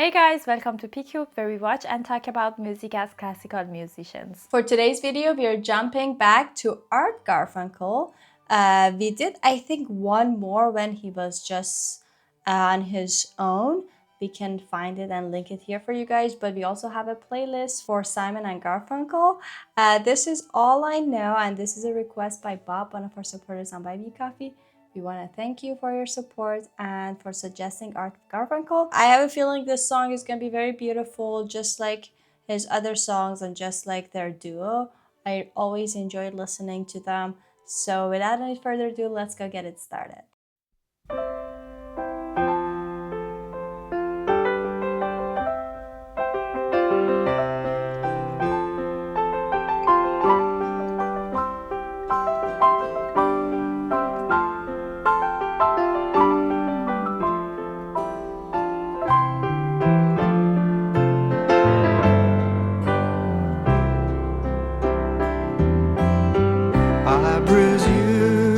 Hey guys, welcome to PCube, where we watch and talk about music as classical musicians. For today's video, we are jumping back to Art Garfunkel. We did, I think, one more when he was just on his own. We can find it and link it here for you guys, but we also have a playlist for Simon and Garfunkel. This is All I Know, and this is a request by Bob, one of our supporters on Buy Me Coffee. We want to thank you for your support and for suggesting Art Garfunkel. I have a feeling this song is going to be very beautiful, just like his other songs and just like their duo. I always enjoyed listening to them. So without any further ado, let's go get it started. I bruise you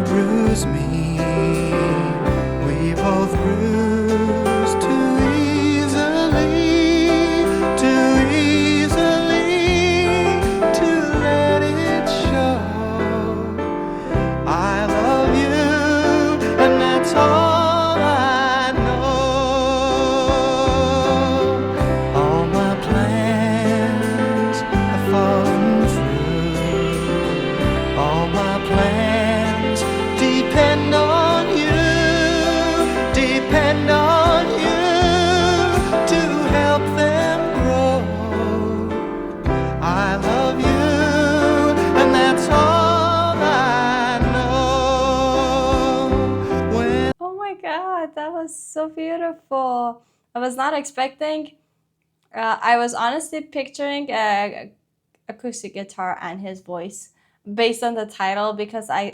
bruise me. We both bruise too easily to let it show. I love you, and that's all I know. All my plans have fallen through. All my plans depend on you to help them grow. I love you, and that's all I know. Oh my god, that was so beautiful. I was not expecting. I was honestly picturing a acoustic guitar and his voice based on the title, because I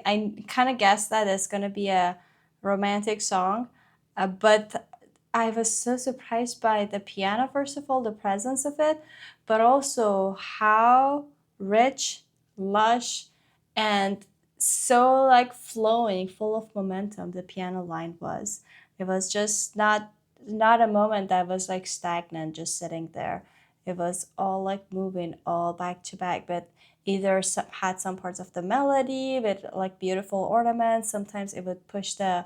kind of guessed that it's going to be a romantic song. But I was so surprised by the piano, first of all, the presence of it, but also how rich, lush, and so like flowing, full of momentum the piano line was. It was just not a moment that was like stagnant, just sitting there. It was all like moving all back to back, but either had some parts of the melody with like beautiful ornaments. Sometimes it would push the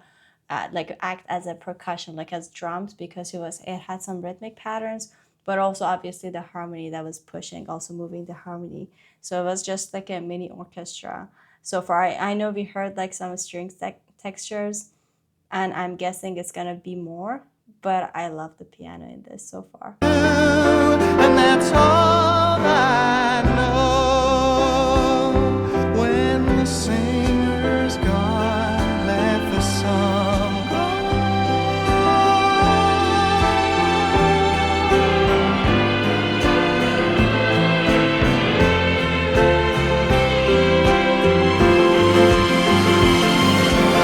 like act as a percussion, like as drums, because it had some rhythmic patterns, but also obviously the harmony that was pushing, also moving the harmony. So it was just like a mini orchestra. So far, I know we heard like some strings textures, and I'm guessing it's gonna be more, but I love the piano in this so far. And that's all I know. When the singer's gone, let the song go.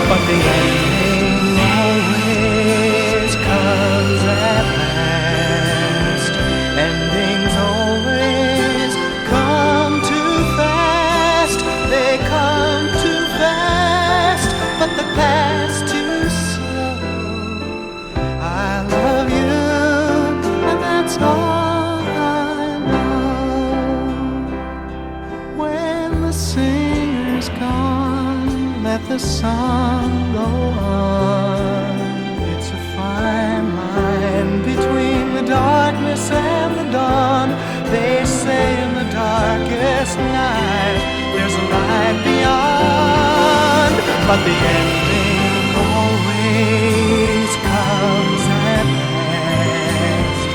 But the ending always comes at last. Endings always come too fast. They come too fast, but the past too slow. I love you, and that's all I know. When the singer's gone, let the song go on. It's a fine line between the darkness and the dawn. They say in the darkest night there's a light beyond, but the ending always comes at last.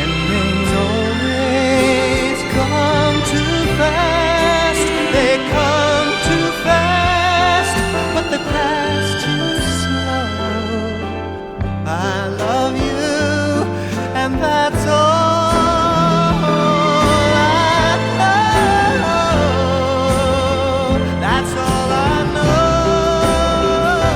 Endings always come too fast. They come too fast, but the past too slow. I love you, and that's all I know. That's all I know.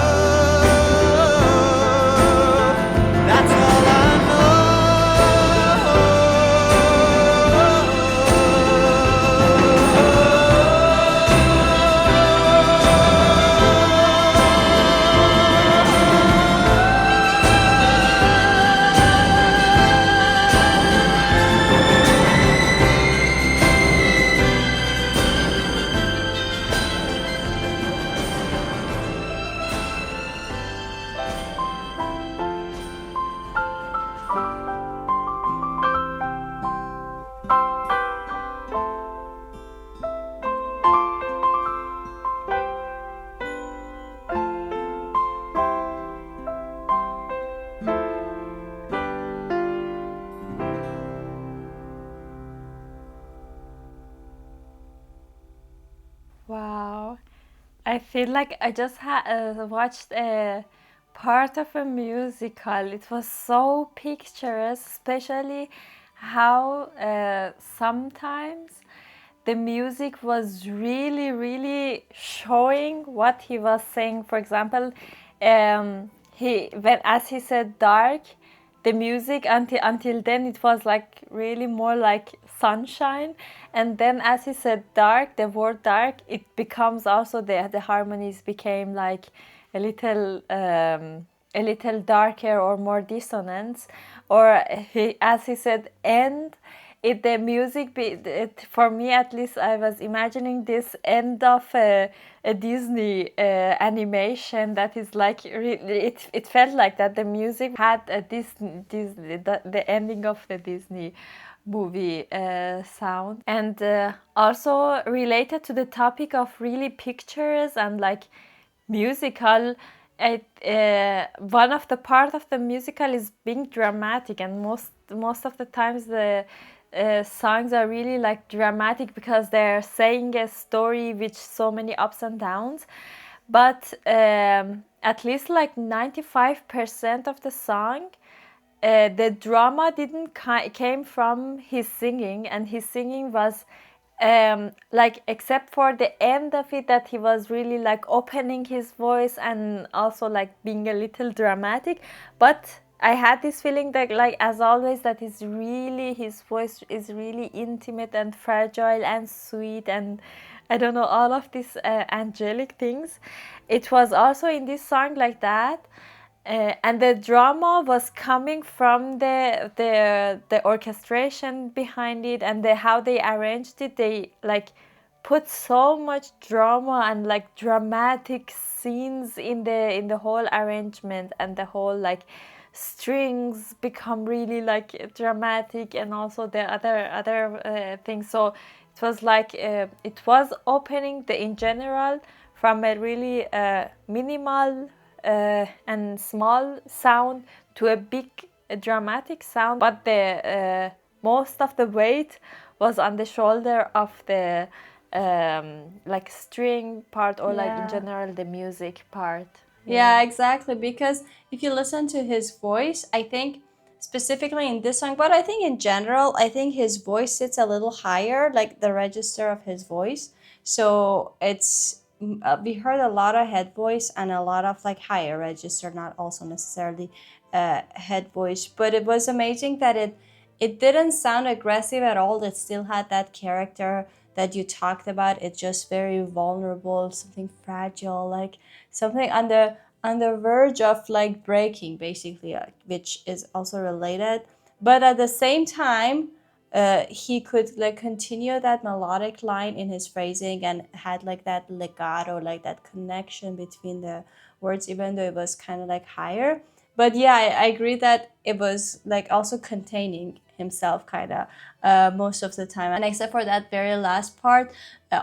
I feel like I just watched a part of a musical. It was so picturesque, especially how sometimes the music was really, really showing what he was saying. For example, as he said dark, the music until then it was like really more like sunshine, and then as he said dark, the word dark, it becomes also the harmonies became like a little a little darker or more dissonance, or as he said end, the music for me at least, I was imagining this end of a Disney animation that is like it felt like that the music had a Disney the ending of the Disney movie sound. And also related to the topic of really pictures and like musical, one of the part of the musical is being dramatic, and most of the times the songs are really like dramatic because they're saying a story with so many ups and downs. But at least like 95% of the song, the drama didn't came from his singing, and his singing was like, except for the end of it, that he was really like opening his voice and also like being a little dramatic. But I had this feeling that, like, as always, that his voice is really intimate and fragile and sweet, and I don't know, all of these angelic things. It was also in this song like that. And the drama was coming from the orchestration behind it, and how they arranged it. They like put so much drama and like dramatic scenes in the whole arrangement, and the whole like strings become really like dramatic, and also the other things. So it was like it was opening the in general from a really minimal and small sound to a big dramatic sound, but the most of the weight was on the shoulder of the like string part, or like in general the music part. Yeah, exactly. Because if you listen to his voice, I think specifically in this song, but I think in general, I think his voice sits a little higher, like the register of his voice. So we heard a lot of head voice and a lot of like higher register, not also necessarily head voice. But it was amazing that it didn't sound aggressive at all. It still had that character that you talked about. It's just very vulnerable, something fragile, like something on the verge of like breaking, basically, which is also related. But at the same time, he could like continue that melodic line in his phrasing and had like that legato, like that connection between the words, even though it was kind of like higher. But yeah, I agree that it was like also containing himself kind of most of the time. And except for that very last part,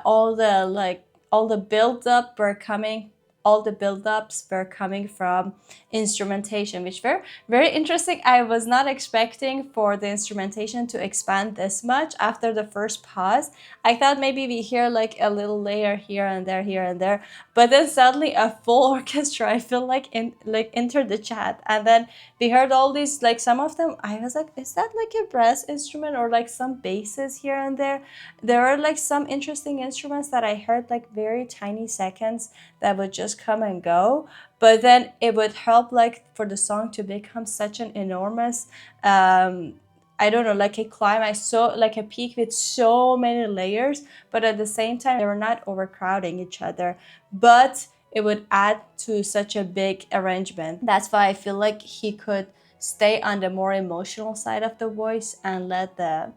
all the build up were coming all the build-ups were coming from instrumentation, which were very interesting. I was not expecting for the instrumentation to expand this much after the first pause. I thought maybe we hear like a little layer here and there, but then suddenly a full orchestra, I feel like, entered the chat, and then we heard all these, like some of them I was like, is that like a brass instrument or like some basses here and there? There are like some interesting instruments that I heard, like very tiny seconds that would just come and go, but then it would help like for the song to become such an enormous I don't know, like a climax, so like a peak with so many layers, but at the same time they were not overcrowding each other, but it would add to such a big arrangement. That's why I feel like he could stay on the more emotional side of the voice and let the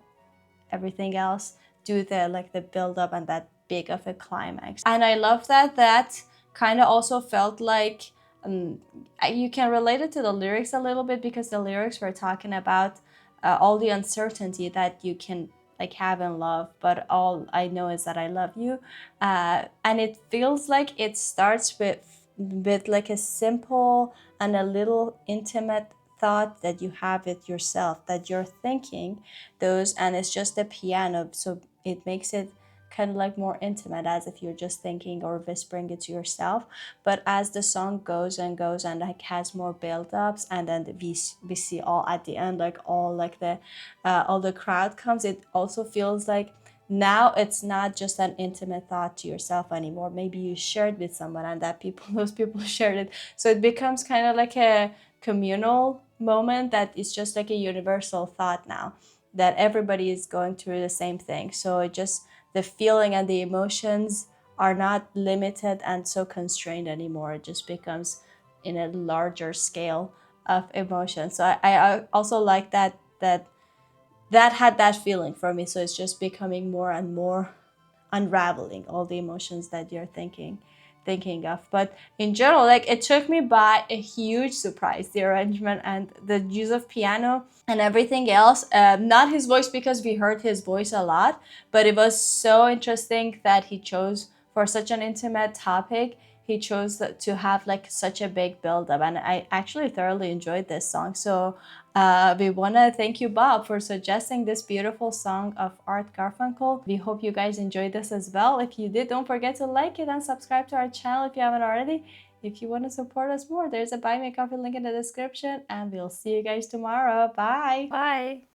everything else do the like the build up and that big of a climax. And I love that kind of also felt like you can relate it to the lyrics a little bit, because the lyrics were talking about all the uncertainty that you can like have in love, but all I know is that I love you, and it feels like it starts with like a simple and a little intimate thought that you have with yourself, that you're thinking those, and it's just a piano, so it makes it kind of like more intimate, as if you're just thinking or whispering it to yourself. But as the song goes and goes and like has more build-ups, and then we see all at the end, like all the crowd comes, it also feels like now it's not just an intimate thought to yourself anymore. Maybe you shared with someone, and that people those people shared it, so it becomes kind of like a communal moment that is just like a universal thought now, that everybody is going through the same thing. So it just, the feeling and the emotions are not limited and so constrained anymore. It just becomes in a larger scale of emotion. So I also like that had that feeling for me. So it's just becoming more and more unraveling all the emotions that you're thinking of. But in general, like, it took me by a huge surprise, the arrangement and the use of piano and everything else. Not his voice, because we heard his voice a lot, but it was so interesting that he chose, for such an intimate topic, he chose to have like such a big build up, and I actually thoroughly enjoyed this song. So we want to thank you, Bob, for suggesting this beautiful song of Art Garfunkel. We hope you guys enjoyed this as well. If you did, don't forget to like it and subscribe to our channel if you haven't already. If you want to support us more, there's a Buy Me a Coffee link in the description, and we'll see you guys tomorrow. Bye! Bye.